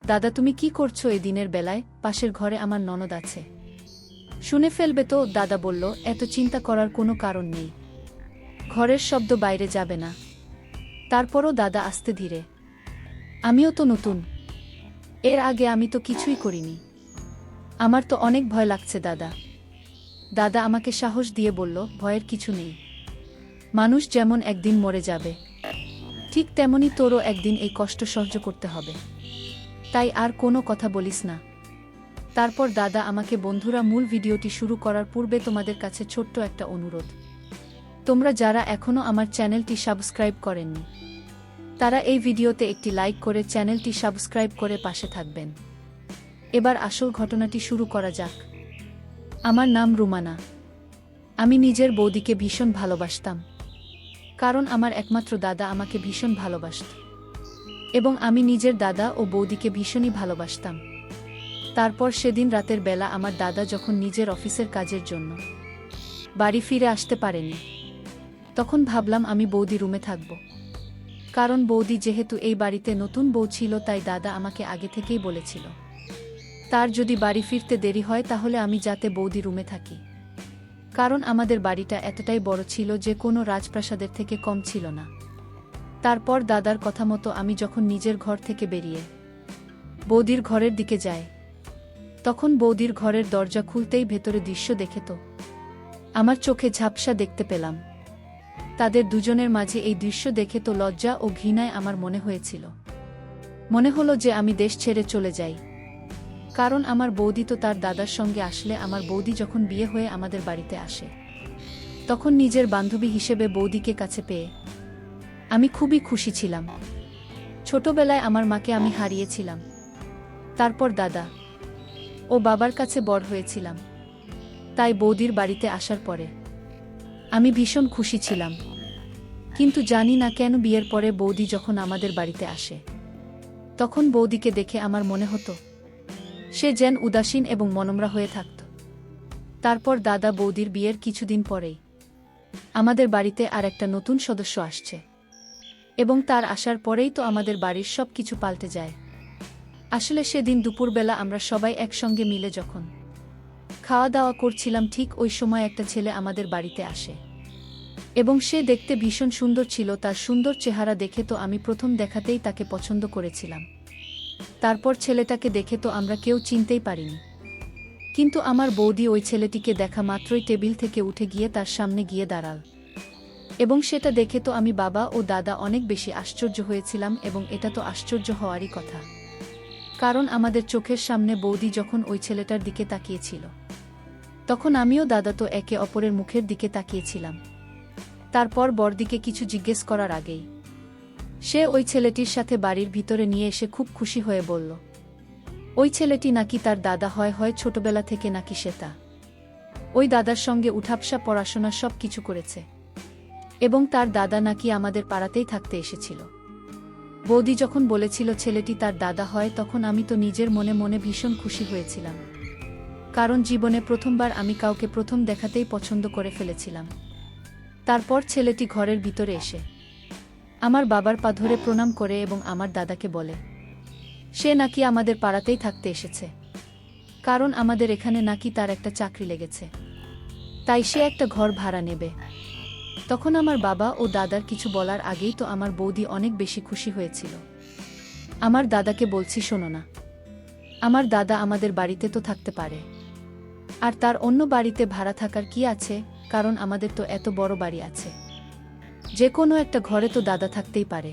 দাদা তুমি কি করছো এই দিনের বেলায়? পাশের ঘরে আমার ননদ আছে, শুনে ফেলবে তো। দাদা বলল, এত চিন্তা করার কোনো কারণ নেই, ঘরের শব্দ বাইরে যাবে না। তারপরও দাদা আস্তে ধীরে, আমিও তো নতুন, এর আগে আমি তো কিছুই করিনি, আমার তো অনেক ভয় লাগছে দাদা। দাদা আমাকে সাহস দিয়ে বলল, ভয়ের কিছু নেই, মানুষ যেমন একদিন মরে যাবে, ঠিক তেমনি তোরও একদিন এই কষ্ট সহ্য করতে হবে, তাই আর কোনো কথা বলিস না। তারপর দাদা আমাকে, বন্ধুরা মূল ভিডিওটি শুরু করার পূর্বে তোমাদের কাছে ছোট্ট একটা অনুরোধ, তোমরা যারা এখনও আমার চ্যানেলটি সাবস্ক্রাইব করেননি তারা এই ভিডিওতে একটি লাইক করে চ্যানেলটি সাবস্ক্রাইব করে পাশে থাকবেন। এবার আসল ঘটনাটি শুরু করা যাক। আমার নাম রুমানা। আমি নিজের বৌদিকে ভীষণ ভালোবাসতাম, কারণ আমার একমাত্র দাদা আমাকে ভীষণ ভালোবাসত, এবং আমি নিজের দাদা ও বৌদিকে ভীষণই ভালোবাসতাম। তারপর সেদিন রাতের বেলা আমার দাদা যখন নিজের অফিসের কাজের জন্য বাড়ি ফিরে আসতে পারেনি, তখন ভাবলাম আমি বৌদি রুমে থাকব, কারণ বৌদি যেহেতু এই বাড়িতে নতুন বউ ছিল, তাই দাদা আমাকে আগে থেকেই বলেছিল তার যদি বাড়ি ফিরতে দেরি হয় তাহলে আমি যাতে বৌদি রুমে থাকি, কারণ আমাদের বাড়িটা এতটাই বড় ছিল যে কোনো রাজপ্রাসাদের থেকে কম ছিল না। তারপর দাদার কথা মতো আমি যখন নিজের ঘর থেকে বেরিয়ে বৌদির ঘরের দিকে যাই, তখন বৌদির ঘরের দরজা খুলতেই ভেতরে দৃশ্য দেখে তো আমার চোখে ঝাপসা দেখতে পেলাম। তাদের দুজনের মাঝে এই দৃশ্য দেখে তো লজ্জা ও ঘৃণায় আমার মনে হয়েছিল, মনে হলো যে আমি দেশ ছেড়ে চলে যাই, কারণ আমার বৌদি তো তার দাদার সঙ্গে আসলে। আমার বৌদি যখন বিয়ে হয়ে আমাদের বাড়িতে আসে, তখন নিজের বান্ধবী হিসেবে বৌদিকে কাছে পেয়ে আমি খুবই খুশি ছিলাম। ছোটবেলায় আমার মাকে আমি হারিয়েছিলাম, তারপর দাদা ও বাবার কাছে বড় হয়েছিলাম, তাই বৌদির বাড়িতে আসার পরে আমি ভীষণ খুশি ছিলাম। কিন্তু জানি না কেন বিয়ের পরে বৌদি যখন আমাদের বাড়িতে আসে, তখন বৌদিকে দেখে আমার মনে হতো সে যেন উদাসীন এবং মনমরা হয়ে থাকত। তারপর দাদা বৌদির বিয়ের কিছুদিন পরেই আমাদের বাড়িতে আর একটা নতুন সদস্য আসছে, এবং তার আসার পরেই তো আমাদের বাড়ির সব কিছু পাল্টে যায়। আসলে সেদিন দুপুরবেলা আমরা সবাই একসঙ্গে মিলে যখন খাওয়া দাওয়া করছিলাম, ঠিক ওই সময় একটা ছেলে আমাদের বাড়িতে আসে, এবং সে দেখতে ভীষণ সুন্দর ছিল। তার সুন্দর চেহারা দেখে তো আমি প্রথম দেখাতেই তাকে পছন্দ করেছিলাম। তারপর ছেলেটাকে দেখে তো আমরা কেউ চিনতেই পারিনি, কিন্তু আমার বৌদি ওই ছেলেটিকে দেখা মাত্রই টেবিল থেকে উঠে গিয়ে তার সামনে গিয়ে দাঁড়াল, এবং সেটা দেখে তো আমি, বাবা ও দাদা অনেক বেশি আশ্চর্য হয়েছিলাম। এবং এটা তো আশ্চর্য হওয়ারই কথা, কারণ আমাদের চোখের সামনে বৌদি যখন ওই ছেলেটার দিকে তাকিয়েছিল, তখন আমিও দাদা তো একে অপরের মুখের দিকে তাকিয়েছিলাম। তারপর বড়দিকে কিছু জিজ্ঞেস করার আগেই সে ওই ছেলেটির সাথে বাড়ির ভিতরে নিয়ে এসে খুব খুশি হয়ে বলল ওই ছেলেটি নাকি তার দাদা হয় ছোটবেলা থেকে নাকি সে ওই দাদার সঙ্গে উঠাবসা পড়াশোনা সব কিছু করেছে, এবং তার দাদা নাকি আমাদের পাড়াতেই থাকতে এসেছিল। বৌদি যখন বলেছিল ছেলেটি তার দাদা হয়, তখন আমি তো নিজের মনে মনে ভীষণ খুশি হয়েছিলাম, কারণ জীবনে প্রথমবার আমি কাউকে প্রথম দেখাতেই পছন্দ করে ফেলেছিলাম। তারপর ছেলেটি ঘরের ভিতরে এসে আমার বাবার পা ধরে প্রণাম করে এবং আমার দাদাকে বলে সে নাকি আমাদের পাড়াতেই থাকতে এসেছে, কারণ আমাদের এখানে নাকি তার একটা চাকরি লেগেছে, তাই সে একটা ঘর ভাড়া নেবে। তখন আমার বাবা ও দাদার কিছু বলার আগেই তো আমার বৌদি অনেক বেশি খুশি হয়েছিল। আমার দাদাকে বলছি, শোনো না, আমার দাদা আমাদের বাড়িতে তো থাকতে পারে, আর তার অন্য বাড়িতে ভাড়া থাকার কি আছে, কারণ আমাদের তো এত বড় বাড়ি আছে, যে কোনো একটা ঘরে তো দাদা থাকতেই পারে।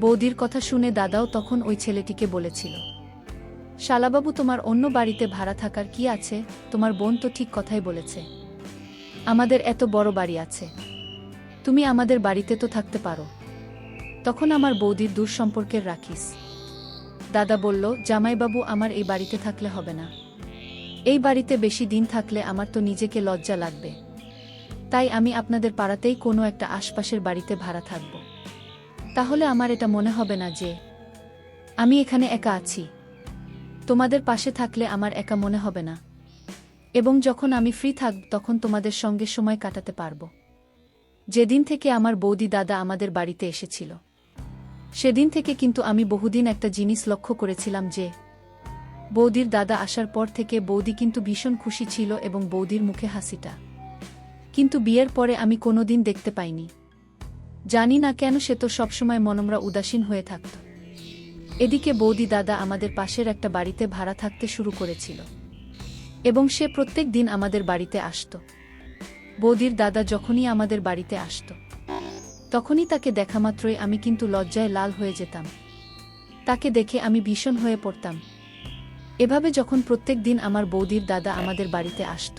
বৌদির কথা শুনে দাদাও তখন ওই ছেলেটিকে বলেছিল, শালাবাবু, তোমার অন্য বাড়িতে ভাড়া থাকার কি আছে, তোমার বোন তো ঠিক কথাই বলেছে, আমাদের এত বড় বাড়ি আছে, তুমি আমাদের বাড়িতে তো থাকতে পারো। তখন আমার বৌদির দূর সম্পর্কের রাখিস দাদা বলল, জামাইবাবু, আমার এই বাড়িতে থাকলে হবে না, এই বাড়িতে বেশি দিন থাকলে আমার তো নিজেকে লজ্জা লাগবে, তাই আমি আপনাদের পাড়াতেই কোনো একটা আশপাশের বাড়িতে ভাড়া থাকব, তাহলে আমার এটা মনে হবে না যে আমি এখানে একা আছি। তোমাদের পাশে থাকলে আমার একা মনে হবে না, এবং যখন আমি ফ্রি থাকব তখন তোমাদের সঙ্গে সময় কাটাতে পারব। যেদিন থেকে আমার বৌদি দাদা আমাদের বাড়িতে এসেছিল, সেদিন থেকে কিন্তু আমি বহুদিন একটা জিনিস লক্ষ্য করেছিলাম যে বৌদির দাদা আসার পর থেকে বৌদি কিন্তু ভীষণ খুশি ছিল এবং বৌদির মুখে হাসিটা কিন্তু বিয়ের পরে আমি কোনোদিন দেখতে পাইনি। জানি না কেন, সে তো সবসময় মনমরা উদাসীন হয়ে থাকত। এদিকে বৌদি দাদা আমাদের পাশের একটা বাড়িতে ভাড়া থাকতে শুরু করেছিল এবং সে প্রত্যেক দিন আমাদের বাড়িতে আসত। বৌদির দাদা যখনই আমাদের বাড়িতে আসত তখনই তাকে দেখামাত্রই আমি কিন্তু লজ্জায় লাল হয়ে যেতাম। তাকে দেখে আমি ভীষণ হয়ে পড়তাম। এভাবে যখন প্রত্যেক দিন আমার বৌদির দাদা আমাদের বাড়িতে আসত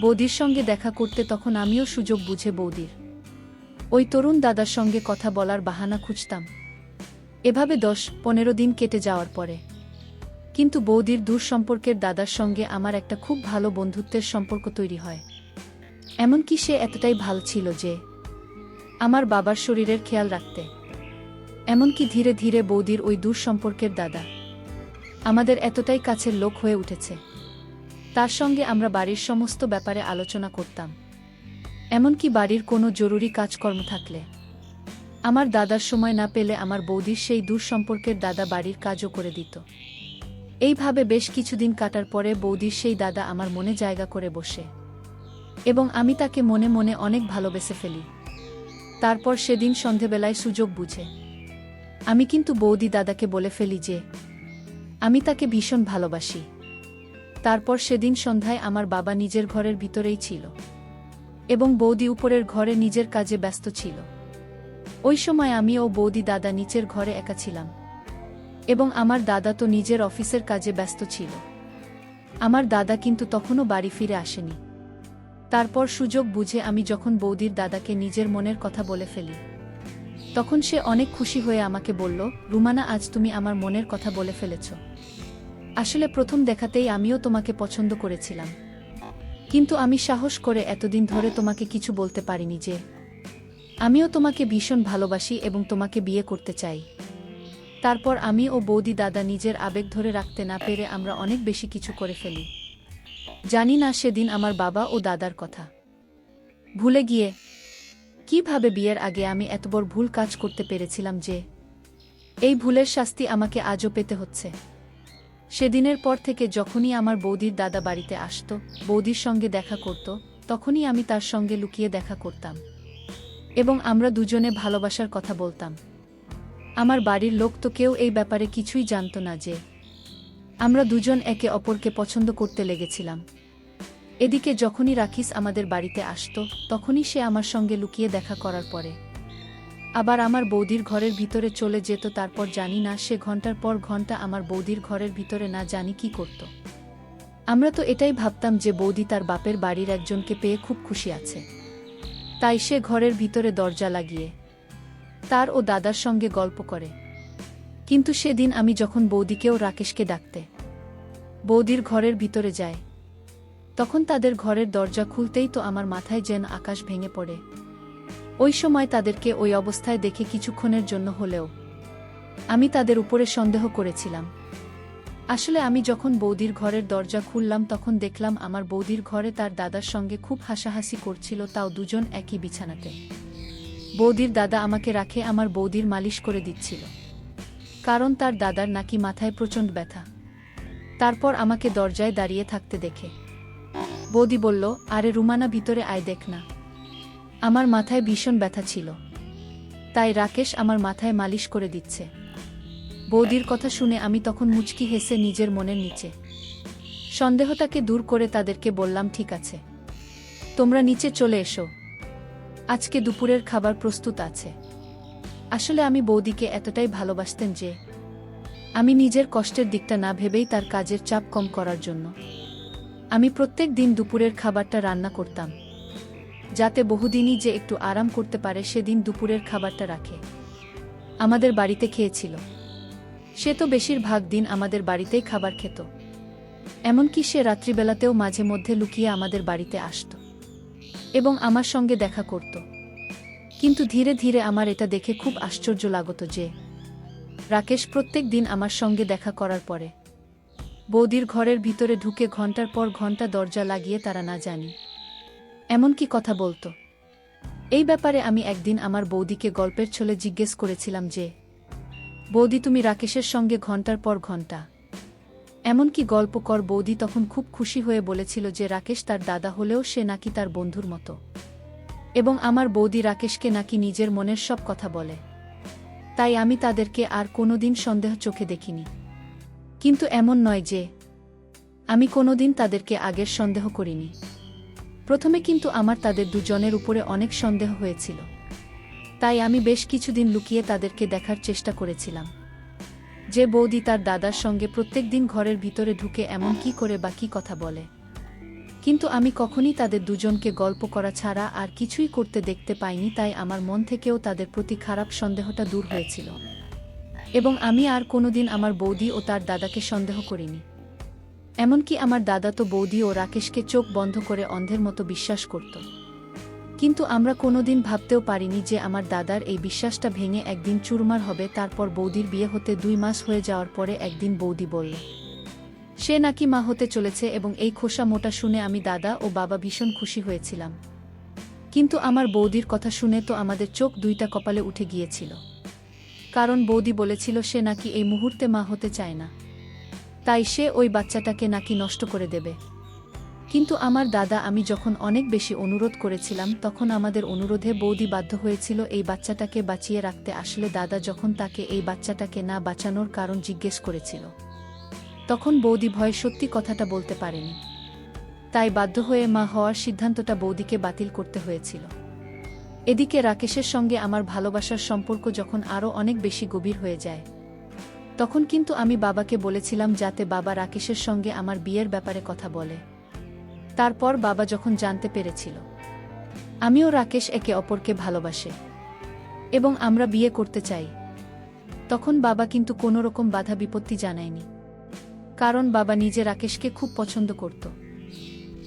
বৌদির সঙ্গে দেখা করতে, তখন আমিও সুযোগ বুঝে বৌদির ওই তরুণ দাদার সঙ্গে কথা বলার বাহানা খুঁজতাম। এভাবে 10-15 দিন কেটে যাওয়ার পরে কিন্তু বৌদির দূর সম্পর্কের দাদার সঙ্গে আমার একটা খুব ভালো বন্ধুত্বের সম্পর্ক তৈরি হয়। এমনকি সে এতটাই ভালো ছিল যে আমার বাবার শরীরের খেয়াল রাখতে। এমনকি ধীরে ধীরে বৌদির ওই দূর সম্পর্কের দাদা আমাদের এতটাই কাছের লোক হয়ে উঠেছে, তার সঙ্গে আমরা বাড়ির সমস্ত ব্যাপারে আলোচনা করতাম। এমনকি বাড়ির কোনো জরুরি কাজকর্ম থাকলে আমার দাদার সময় না পেলে আমার বৌদির সেই দূর সম্পর্কের দাদা বাড়ির কাজও করে দিত। এইভাবে বেশ কিছুদিন কাটার পরে বৌদির সেই দাদা আমার মনে জায়গা করে বসে এবং আমি তাকে মনে মনে অনেক ভালোবেসে ফেলি। তারপর সেদিন সন্ধেবেলায় সুযোগ বুঝে আমি কিন্তু বৌদি দাদাকে বলে ফেলি যে আমি তাকে ভীষণ ভালোবাসি। তারপর সেদিন সন্ধ্যায় আমার বাবা নিজের ঘরের ভিতরেই ছিল এবং বৌদি উপরের ঘরে নিজের কাজে ব্যস্ত ছিল। ওই সময় আমি ও বৌদি দাদা নিচের ঘরে একা ছিলাম এবং আমার দাদা তো নিজের অফিসের কাজে ব্যস্ত ছিল। আমার দাদা কিন্তু তখনও বাড়ি ফিরে আসেনি। তারপর সুযোগ বুঝে আমি যখন বৌদির দাদাকে নিজের মনের কথা বলে ফেলি তখন সে অনেক খুশি হয়ে আমাকে বলল, রুমানা, আজ তুমি আমার মনের কথা বলে ফেলেছ। আসলে প্রথম দেখাতেই আমিও তোমাকে পছন্দ করেছিলাম, কিন্তু আমি সাহস করে এতদিন ধরে তোমাকে কিছু বলতে পারিনি যে আমিও তোমাকে ভীষণ ভালোবাসি এবং তোমাকে বিয়ে করতে চাই। তারপর আমি ও বৌদি দাদা নিজের আবেগ ধরে রাখতে না পেরে আমরা অনেক বেশি কিছু করে ফেলি। জানি না সেদিন আমার বাবা ও দাদার কথা ভুলে গিয়ে কিভাবে বিয়ের আগে আমি এত বড় ভুল কাজ করতে পেরেছিলাম যে এই ভুলের শাস্তি আমাকে আজও পেতে হচ্ছে। সেদিনের পর থেকে যখনই আমার বৌদির দাদা বাড়িতে আসত, বৌদির সঙ্গে দেখা করত, তখনই আমি তার সঙ্গে লুকিয়ে দেখা করতাম এবং আমরা দুজনে ভালোবাসার কথা বলতাম। আমার বাড়ির লোক তো কেউ এই ব্যাপারে কিছুই জানত না যে আমরা দুজন একে অপরকে পছন্দ করতে লেগেছিলাম। এদিকে যখনই রাকিস আমাদের বাড়িতে আসত তখনই সে আমার সঙ্গে লুকিয়ে দেখা করার পরে আবার আমার বৌদির ঘরের ভিতরে চলে যেত। তারপর জানি না সে ঘন্টার পর ঘন্টা আমার বৌদির ঘরের ভিতরে না জানি কি করত। আমরা তো এটাই ভাবতাম যে বৌদি তার বাপের বাড়ির একজনকে পেয়ে খুব খুশি আছে, তাই সে ঘরের ভিতরে দরজা লাগিয়ে তার ও দাদার সঙ্গে গল্প করে। কিন্তু সেদিন আমি যখন বৌদিকেও রাকেশকে ডাকতে বৌদির ঘরের ভিতরে যায় তখন তাদের ঘরের দরজা খুলতেই তো আমার মাথায় যেন আকাশ ভেঙে পড়ে। ওই সময় তাদেরকে ওই অবস্থায় দেখে কিছুক্ষণের জন্য হলেও আমি তাদের উপরে সন্দেহ করেছিলাম। আসলে আমি যখন বৌদির ঘরের দরজা খুললাম তখন দেখলাম আমার বৌদির ঘরে তার দাদার সঙ্গে খুব হাসাহাসি করছিল, তাও দুজন একই বিছানাতে। বৌদির দাদা আমাকে রাখে আমার বৌদির মালিশ করে দিচ্ছিল, কারণ তার দাদার নাকি মাথায় প্রচণ্ড ব্যথা। তারপর আমাকে দরজায় দাঁড়িয়ে থাকতে দেখে বৌদি বলল, আরে রুমানা, ভিতরে আয়, দেখ না, আমার মাথায় ভীষণ ব্যথা ছিল, তাই রাকেশ আমার মাথায় মালিশ করে দিচ্ছে। বৌদির কথা শুনে আমি তখন মুচকি হেসে নিজের মনের নিচে সন্দেহটাকে দূর করে তাদেরকে বললাম, ঠিক আছে, তোমরা নিচে চলে এসো, আজকে দুপুরের খাবার প্রস্তুত আছে। আসলে আমি বৌদিকে এতটাই ভালোবাসতেন যে আমি নিজের কষ্টের দিকটা না ভেবেই তার কাজের চাপ কম করার জন্য আমি প্রত্যেক দিন দুপুরের খাবারটা রান্না করতাম, যাতে বহুদিনই যে একটু আরাম করতে পারে। সেদিন দুপুরের খাবারটা রাখে আমাদের বাড়িতে খেয়েছিল। সে তো বেশিরভাগ দিন আমাদের বাড়িতেই খাবার খেত, এমনকি সে রাত্রিবেলাতেও মাঝে মধ্যে লুকিয়ে আমাদের বাড়িতে আসত এবং আমার সঙ্গে দেখা করত। কিন্তু ধীরে ধীরে আমার এটা দেখে খুব আশ্চর্য লাগত যে রাকেশ প্রত্যেক দিন আমার সঙ্গে দেখা করার পরে বৌদির ঘরের ভিতরে ঢুকে ঘন্টার পর ঘন্টা দরজা লাগিয়ে তারা না জানি এমনকি কথা বলতো। এই ব্যাপারে আমি একদিন আমার বৌদিকে গল্পের ছলে জিজ্ঞেস করেছিলাম যে, বৌদি তুমি রাকেশের সঙ্গে ঘন্টার পর ঘন্টা এমনকি গল্প কর। বৌদি তখন খুব খুশি হয়ে বলেছিল যে রাকেশ তার দাদা হলেও সে নাকি তার বন্ধুর মতো, এবং আমার বৌদি রাকেশকে নাকি নিজের মনের সব কথা বলে। তাই আমি তাদেরকে আর কোনোদিন সন্দেহ চোখে দেখিনি। কিন্তু এমন নয় যে আমি কোনোদিন তাদেরকে আগের সন্দেহ করিনি। প্রথমে কিন্তু আমার তাদের দুজনের উপরে অনেক সন্দেহ হয়েছিল। তাই আমি বেশ কিছুদিন লুকিয়ে তাদেরকে দেখার চেষ্টা করেছিলাম যে বৌদি তার দাদার সঙ্গে প্রত্যেক দিন ঘরের ভিতরে ঢুকে এমন কি করে বা কী কথা বলে। কিন্তু আমি কখনই তাদের দুজনকে গল্প করা ছাড়া আর কিছুই করতে দেখতে পাইনি। তাই আমার মন থেকেও তাদের প্রতি খারাপ সন্দেহটা দূর হয়েছিল, এবং আমি আর কোনোদিন আমার বৌদি ও তার দাদাকে সন্দেহ করিনি। এমনকি আমার দাদা তো বৌদি ও রাকেশকে চোখ বন্ধ করে অন্ধের মতো বিশ্বাস করত। কিন্তু আমরা কোনোদিন ভাবতেও পারিনি যে আমার দাদার এই বিশ্বাসটা ভেঙে একদিন চুরমার হবে। তারপর বৌদির বিয়ে হতে 2 মাস হয়ে যাওয়ার পরে একদিন বৌদি বলল সে নাকি মা হতে চলেছে, এবং এই খোসা মোটা শুনে আমি দাদা ও বাবা ভীষণ খুশি হয়েছিলাম। কিন্তু আমার বৌদির কথা শুনে তো আমাদের চোখ দুইটা কপালে উঠে গিয়েছিল, কারণ বৌদি বলেছিল সে নাকি এই মুহূর্তে মা হতে চায় না, তাই সে ওই বাচ্চাটাকে নাকি নষ্ট করে দেবে। কিন্তু আমার দাদা আমি যখন অনেক বেশি অনুরোধ করেছিলাম তখন আমাদের অনুরোধে বৌদি বাধ্য হয়েছিল এই বাচ্চাটাকে বাঁচিয়ে রাখতে। আসলে দাদা যখন তাকে এই বাচ্চাটাকে না বাঁচানোর কারণ জিজ্ঞেস করেছিল তখন বৌদি ভয়ে সত্যি কথাটা বলতে পারেনি। তাই বাধ্য হয়ে মা হওয়ার সিদ্ধান্তটা বৌদিকে বাতিল করতে হয়েছিল। এদিকে রাকেশের সঙ্গে আমার ভালোবাসার সম্পর্ক যখন আরও অনেক বেশি গভীর হয়ে যায়, তখন কিন্তু আমি বাবাকে বলেছিলাম যাতে বাবা রাকেশের সঙ্গে আমার বিয়ের ব্যাপারে কথা বলে। তারপর বাবা যখন জানতে পেরেছিল আমিও রাকেশ একে অপরকে ভালোবাসে এবং আমরা বিয়ে করতে চাই, তখন বাবা কিন্তু কোনোরকম বাধা বিপত্তি জানায়নি, কারণ বাবা নিজে রাকেশকে খুব পছন্দ করত।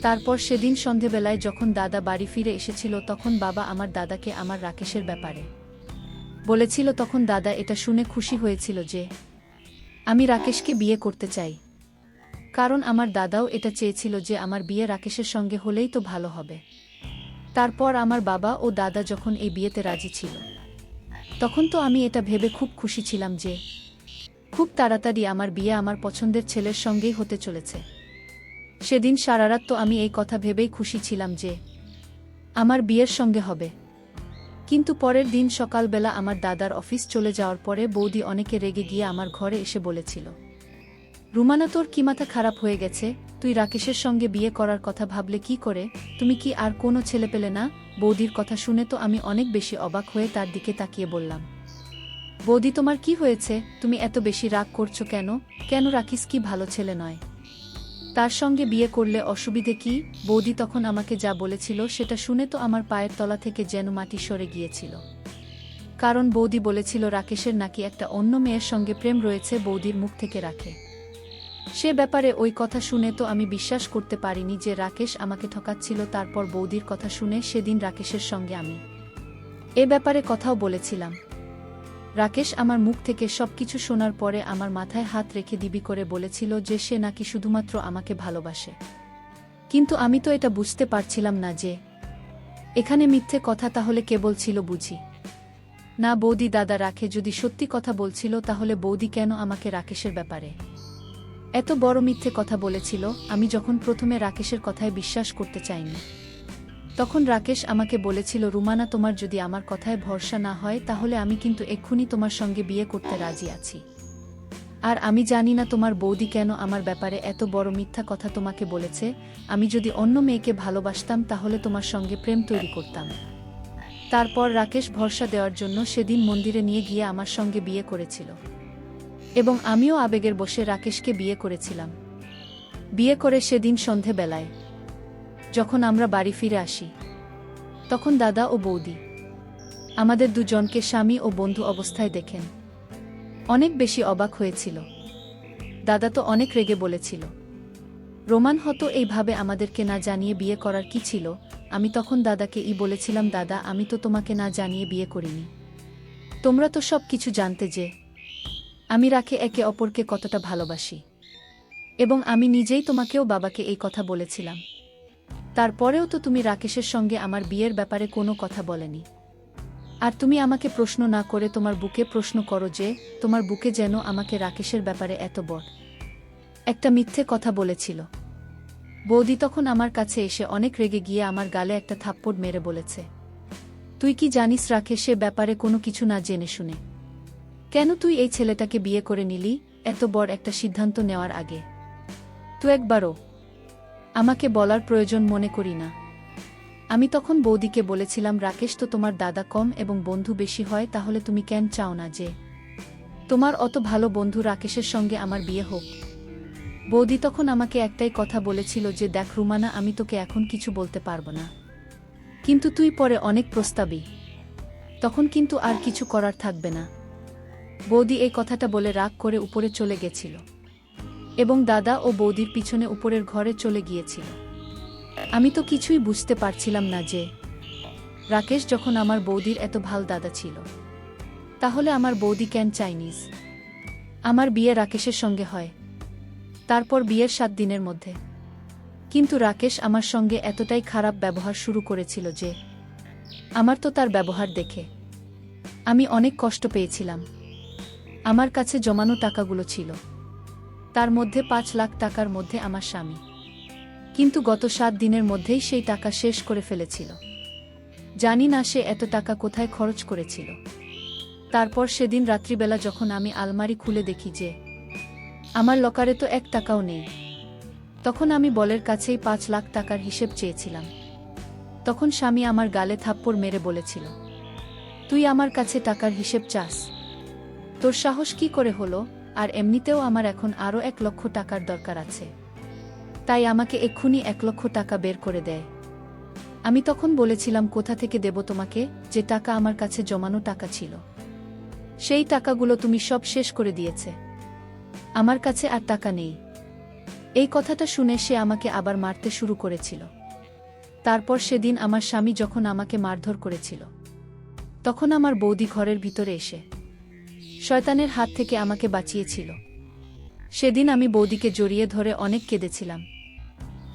তারপর সেদিন সন্ধেবেলায় যখন দাদা বাড়ি ফিরে এসেছিল তখন বাবা আমার দাদাকে আমার রাকেশের ব্যাপারে বলেছিল। তখন দাদা এটা শুনে খুশি হয়েছিল যে আমি রাকেশকে বিয়ে করতে চাই, কারণ আমার দাদাও এটা চেয়েছিল যে আমার বিয়ে রাকেশের সঙ্গে হলেই তো ভালো হবে। তারপর আমার বাবা ও দাদা যখন এই বিয়েতে রাজি ছিল তখন তো আমি এটা ভেবে খুব খুশি ছিলাম যে খুব তাড়াতাড়ি আমার বিয়ে আমার পছন্দের ছেলের সঙ্গেই হতে চলেছে। সেদিন সারারাত তো আমি এই কথা ভেবেই খুশি ছিলাম যে আমার বিয়ের সঙ্গে হবে। কিন্তু পরের দিন সকালবেলা আমার দাদার অফিস চলে যাওয়ার পরে বৌদি অনেকে রেগে গিয়ে আমার ঘরে এসে বলেছিল, রুমানা তোর কি মাথা খারাপ হয়ে গেছে? তুই রাকেশের সঙ্গে বিয়ে করার কথা ভাবলে কি করে? তুমি কি আর কোনো ছেলে পেলে না? বৌদির কথা শুনে তো আমি অনেক বেশি অবাক হয়ে তার দিকে তাকিয়ে বললাম, বৌদি তোমার কি হয়েছে? তুমি এত বেশি রাগ করছো কেন? কেন রাকেশ কি ভালো ছেলে নয়? তার সঙ্গে বিয়ে করলে অসুবিধে কি? বৌদি তখন আমাকে যা বলেছিল সেটা শুনে তো আমার পায়ের তলা থেকে যেন মাটি সরে গিয়েছিল। কারণ বৌদি বলেছিল রাকেশের নাকি একটা অন্য মেয়ের সঙ্গে প্রেম রয়েছে, বৌদির মুখ থেকে রাখে। সে ব্যাপারে ওই কথা শুনে তো আমি বিশ্বাস করতে পারিনি যে রাকেশ আমাকে ঠকাচ্ছিল। তারপর বৌদির কথা শুনে সেদিন রাকেশের সঙ্গে আমি এ ব্যাপারে কথাও বলেছিলাম। রাকেশ আমার মুখ থেকে সবকিছু শোনার পরে আমার মাথায় হাত রেখে দিবি করে বলেছিল যে সে নাকি শুধুমাত্র আমাকে ভালোবাসে। কিন্তু আমি তো এটা বুঝতে পারছিলাম না যে এখানে মিথ্যে কথা তাহলে কে বলছিল বুঝি না। বৌদি দাদা রাখে যদি সত্যি কথা বলছিল তাহলে বৌদি কেন আমাকে রাকেশের ব্যাপারে এত বড় মিথ্যে কথা বলেছিল? আমি যখন প্রথমে রাকেশের কথায় বিশ্বাস করতে চাইনি তখন রাকেশ আমাকে বলেছিল, রুমানা তোমার যদি আমার কথায় ভরসা না হয় তাহলে আমি কিন্তু এক্ষুনি তোমার সঙ্গে বিয়ে করতে রাজি আছি। আর আমি জানি না তোমার বৌদি কেন আমার ব্যাপারে এত বড় মিথ্যা কথা তোমাকে বলেছে। আমি যদি অন্য মেয়েকে ভালোবাসতাম তাহলে তোমার সঙ্গে প্রেম তৈরি করতাম। তারপর রাকেশ ভরসা দেওয়ার জন্য সেদিন মন্দিরে নিয়ে গিয়ে আমার সঙ্গে বিয়ে করেছিল, এবং আমিও আবেগের বশে রাকেশকে বিয়ে করেছিলাম। বিয়ে করে সেদিন সন্ধেবেলায় যখন আমরা বাড়ি ফিরে আসি তখন দাদা ও বৌদি আমাদের দুজনকে স্বামী ও বন্ধু অবস্থায় দেখেন অনেক বেশি অবাক হয়েছিল। দাদা তো অনেক রেগে বলেছিল, রোমান হতো এইভাবে আমাদেরকে না জানিয়ে বিয়ে করার কি ছিল? আমি তখন দাদাকে বলেছিলাম, দাদা আমি তো তোমাকে না জানিয়ে বিয়ে করিনি, তোমরা তো সব কিছু জানতে যে আমি রাকে একে অপরকে কতটা ভালোবাসি, এবং আমি নিজেই তোমাকেও বাবাকে এই কথা বলেছিলাম। তারপরেও তো তুমি রাকেশের সঙ্গে আমার বিয়ের ব্যাপারে কোনো কথা বলেনি। আর তুমি আমাকে প্রশ্ন না করে তোমার বুকে প্রশ্ন করো যে তোমার বুকে যেন আমাকে রাকেশের ব্যাপারে এত বড় একটা মিথ্যে কথা বলেছিল। বৌদি তখন আমার কাছে এসে অনেক রেগে গিয়ে আমার গালে একটা থাপ্পড় মেরে বলেছে, তুই কি জানিস রাকেশের ব্যাপারে কোনো কিছু না জেনে শুনে কেন তুই এই ছেলেটাকে বিয়ে করে নিলি এত বড় একটা সিদ্ধান্ত নেওয়ার আগে? তুই একবারও আমাকে বলার প্রয়োজন মনে করি না। আমি তখন বৌদিকে বলেছিলাম, রাকেশ তো তোমার দাদা কম এবং বন্ধু বেশি হয়, তাহলে তুমি কেন চাও না যে তোমার অত ভালো বন্ধু রাকেশের সঙ্গে আমার বিয়ে হোক? বৌদি তখন আমাকে একটাই কথা বলেছিল যে দেখ রুমানা, আমি তোকে এখন কিছু বলতে পারবো না, কিন্তু তুই পরে অনেক প্রস্তাবী, তখন কিন্তু আর কিছু করার থাকবে না। বৌদি এই কথাটা বলে রাগ করে উপরে চলে গেছিল এবং দাদা ও বৌদির পিছনে উপরের ঘরে চলে গিয়েছিল। আমি তো কিছুই বুঝতে পারছিলাম না যে রাকেশ যখন আমার বৌদির এত ভাল দাদা ছিল, তাহলে আমার বৌদি কেন চাইনিজ আমার বিয়ে রাকেশের সঙ্গে হয়, তারপর বিয়ের 7 দিনের মধ্যে। কিন্তু রাকেশ আমার সঙ্গে এতটাই খারাপ ব্যবহার শুরু করেছিল যে আমার তো তার ব্যবহার দেখে আমি অনেক কষ্ট পেয়েছিলাম। আমার কাছে জমানো টাকাগুলো ছিল, তার মধ্যে 5 লাখ টাকার মধ্যে আমার স্বামী কিন্তু গত 7 দিনের মধ্যেই সেই টাকা শেষ করে ফেলেছিল। জানি না সে এত টাকা কোথায় খরচ করেছিল। তারপর সেদিন রাত্রিবেলা যখন আমি আলমারি খুলে দেখি যে আমার লকারে তো 1 টাকাও নেই, তখন আমি বলের কাছেই 5 লাখ টাকার হিসেব চেয়েছিলাম। তখন স্বামী আমার গালে থাপ্পড় মেরে বলেছিল, তুই আমার কাছে টাকার হিসেব চাস? তোর সাহস কি করে হলো? আর এমনিতেও আমার এখন আরও 1 লক্ষ টাকার দরকার আছে, তাই আমাকে এক্ষুনি 1 লক্ষ টাকা বের করে দেয়। আমি তখন বলেছিলাম, কোথা থেকে দেব তোমাকে? যে টাকা আমার কাছে জমানো টাকা ছিল, সেই টাকাগুলো তুমি সব শেষ করে দিয়েছে, আমার কাছে আর টাকা নেই। এই কথাটা শুনে সে আমাকে আবার মারতে শুরু করেছিল। তারপর সেদিন আমার স্বামী যখন আমাকে মারধর করেছিল, তখন আমার বৌদি ঘরের ভিতরে এসে শয়তানের হাত থেকে আমাকে বাঁচিয়েছিল। সেদিন আমি বৌদিকে জড়িয়ে ধরে অনেক কেঁদেছিলাম,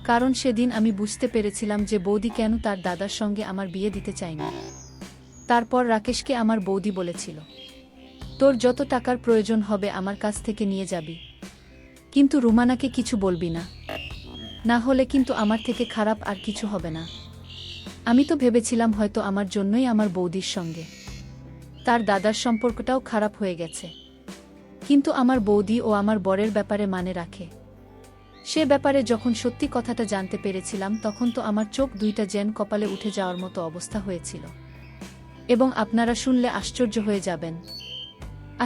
কারণ সেদিন আমি বুঝতে পেরেছিলাম যে বৌদি কেন তার দাদার সঙ্গে আমার বিয়ে দিতে চায়নি। তারপর রাকেশকে আমার বৌদি বলেছিল, তোর যত টাকার প্রয়োজন হবে আমার কাছ থেকে নিয়ে যাবি, কিন্তু রুমানাকে কিছু বলবি না, না হলে কিন্তু আমার থেকে খারাপ আর কিছু হবে না। আমি তো ভেবেছিলাম হয়তো আমার জন্যই আমার বৌদির সঙ্গে তার দাদার সম্পর্কটাও খারাপ হয়ে গেছে, কিন্তু আমার বৌদি ও আমার বরের ব্যাপারে মানে রাখে। সে ব্যাপারে যখন সত্যি কথাটা জানতে পেরেছিলাম, তখন তো আমার চোখ দুইটা যেন কপালে উঠে যাওয়ার মতো অবস্থা হয়েছিল। এবং আপনারা শুনলে আশ্চর্য হয়ে যাবেন,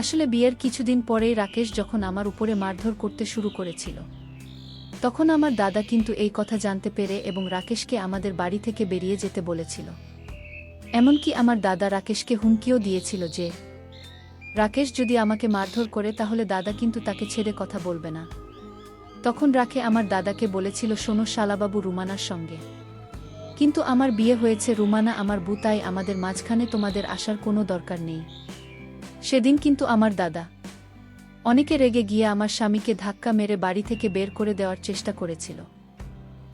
আসলে বিয়ের কিছুদিন পরেই রাকেশ যখন আমার উপরে মারধর করতে শুরু করেছিল, তখন আমার দাদা কিন্তু এই কথা জানতে পেরে এবং রাকেশকে আমাদের বাড়ি থেকে বেরিয়ে যেতে বলেছিল। এমনকি আমার দাদা রাকেশকে হুমকিও দিয়েছিল যে রাকেশ যদি আমাকে মারধর করে তাহলে দাদা কিন্তু তাকে ছেড়ে কথা বলবে না। তখন রাখে আমার দাদাকে বলেছিল, শোনো শালাবাবু, রুমানার সঙ্গে কিন্তু আমার বিয়ে হয়েছে, রুমানা আমার বউ, তাই আমাদের মাঝখানে তোমাদের আসার কোনো দরকার নেই। সেদিন কিন্তু আমার দাদা অনেকে রেগে গিয়ে আমার স্বামীকে ধাক্কা মেরে বাড়ি থেকে বের করে দেওয়ার চেষ্টা করেছিল,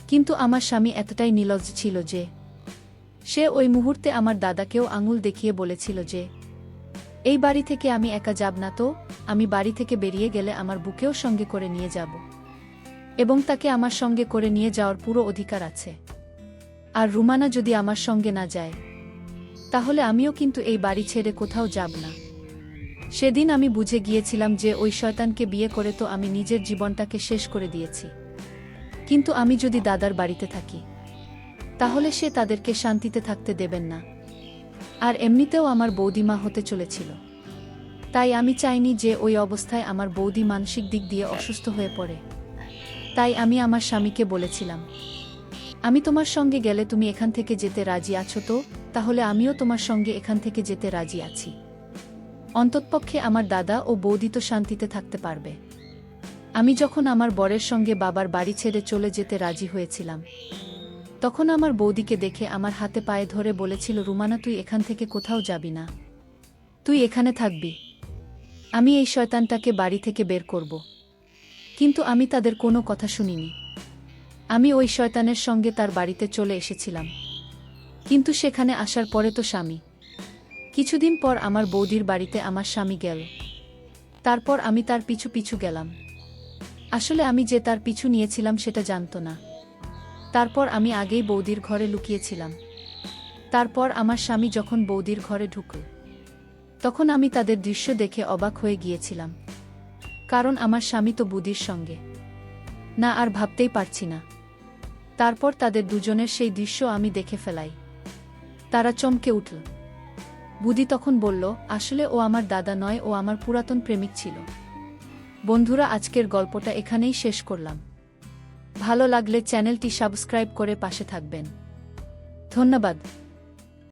কিন্তু আমার স্বামী এতটাই নির্লজ্জ ছিল যে সে ওই মুহূর্তে আমার দাদাকেও আঙুল দেখিয়ে বলেছিল যে এই বাড়ি থেকে আমি একা যাব না, তো আমি বাড়ি থেকে বেরিয়ে গেলে আমার বুকেও সঙ্গে করে নিয়ে যাব এবং তাকে আমার সঙ্গে করে নিয়ে যাওয়ার পুরো অধিকার আছে। আর রুমানা যদি আমার সঙ্গে না যায় তাহলে আমিও কিন্তু এই বাড়ি ছেড়ে কোথাও যাব না। সেদিন আমি বুঝে গিয়েছিলাম যে ওই শয়তানকে বিয়ে করে তো আমি নিজের জীবনটাকে শেষ করে দিয়েছি, কিন্তু আমি যদি দাদার বাড়িতে থাকি তাহলে সে তাদেরকে শান্তিতে থাকতে দেবেন না। আর এমনিতেও আমার বৌদিমা হতে চলেছিল, তাই আমি চাইনি যে ওই অবস্থায় আমার বৌদি মানসিক দিক দিয়ে অসুস্থ হয়ে পড়ে। তাই আমি আমার স্বামীকে বলেছিলাম, আমি তোমার সঙ্গে গেলে তুমি এখান থেকে যেতে রাজি আছো তো? তাহলে আমিও তোমার সঙ্গে এখান থেকে যেতে রাজি আছি, অন্ততপক্ষে আমার দাদা ও বৌদি তো শান্তিতে থাকতে পারবে। আমি যখন আমার বরের সঙ্গে বাবার বাড়ি ছেড়ে চলে যেতে রাজি হয়েছিলাম, তখন আমার বৌদিকে দেখে আমার হাতে পায়ে ধরে বলেছিল, রুমানা তুই এখান থেকে কোথাও যাবি না, তুই এখানে থাকবি, আমি এই শয়তানটাকে বাড়ি থেকে বের করব। কিন্তু আমি তাদের কোনো কথা শুনিনি। আমি ওই শয়তানের সঙ্গে তার বাড়িতে চলে এসেছিলাম, কিন্তু সেখানে আসার পরে তো স্বামী। কিছুদিন পর আমার বৌদির বাড়িতে আমার স্বামী গেল। তারপর আমি তার পিছু পিছু গেলাম। আসলে আমি যে তার পিছু নিয়েছিলাম সেটা জানতো না। তারপর আমি আগেই বৌদির ঘরে লুকিয়েছিলাম। তারপর আমার স্বামী যখন বৌদির ঘরে ঢুকল, তখন আমি তাদের দৃশ্য দেখে অবাক হয়ে গিয়েছিলাম। কারণ আমার স্বামী তো বুদির সঙ্গে না, আর ভাবতেই পারছি না। তারপর তাদের দুজনের সেই দৃশ্য আমি দেখে ফেলাই। তারা চমকে উঠল। বুদি তখন বলল, আসলে ও আমার দাদা নয়, ও আমার পুরাতন প্রেমিক ছিল। বন্ধুরা, আজকের গল্পটা এখানেই শেষ করলাম। ভালো লাগলে চ্যানেলটি সাবস্ক্রাইব করে পাশে থাকবেন। ধন্যবাদ।